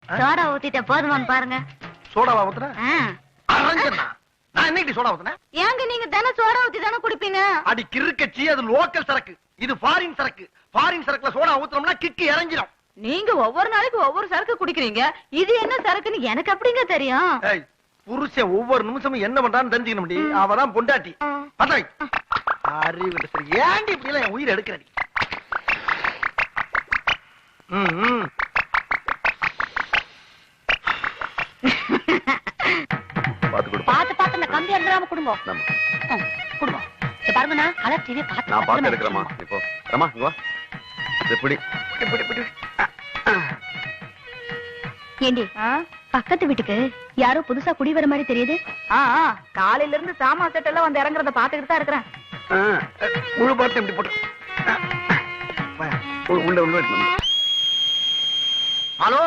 Soda ஊத்திட்ட போதுமான்னு பாருங்க. சோடாவா ஊத்துன? நான் என்னைக்கு சோடா ஊத்துனேன்? ஏங்க நீங்க தினம் சோடா ஊத்தி தானே குடிப்பீங்க? அடி கிறுக்கச்சி, அது லோக்கல் சரக்கு, இது ஃபாரின் சரக்கு. ஃபாரின் சரக்குல சோடா ஊத்துனோம்னா கிக்கு இறங்கிடும். நீங்க ஒவ்வொரு நாளைக்கு ஒவ்வொரு சரக்கு குடிக்கிறீங்க, இது என்ன சரக்குன்னு எனக்கு அப்படிங்க தெரியும்? புருஷன் ஒவ்வொரு நிமிஷமும் என்ன பண்றான்னு தெரிஞ்சுக்கணும். அவதான் பொண்டாட்டி. பத்தாய் அறிவு சரி. ஏன்டி இப்படி எல்லாம் என் உயிர் எடுக்கிறடி? பாத்து பாத்து இந்த கம்பி எடுக்காம குடும்பம் குடும்பம் பாருங்கண்ணா. கலர் டிவி பாத்து நான் பாத்து எடுக்கிறேமா. இப்போ ரமா இங்க வா. எப்படி ஏண்டி பக்கத்து வீட்டுக்கு யாரோ புதுசா குடி வர மாதிரி தெரியுது. காலையில இருந்து சாமா செட் எல்லாம் வந்து இறங்குறத பாத்துக்கிட்டு தான் இருக்கிறேன். முழு பார்த்து எப்படி போட்டு உள்ள உள்ள. ஹலோ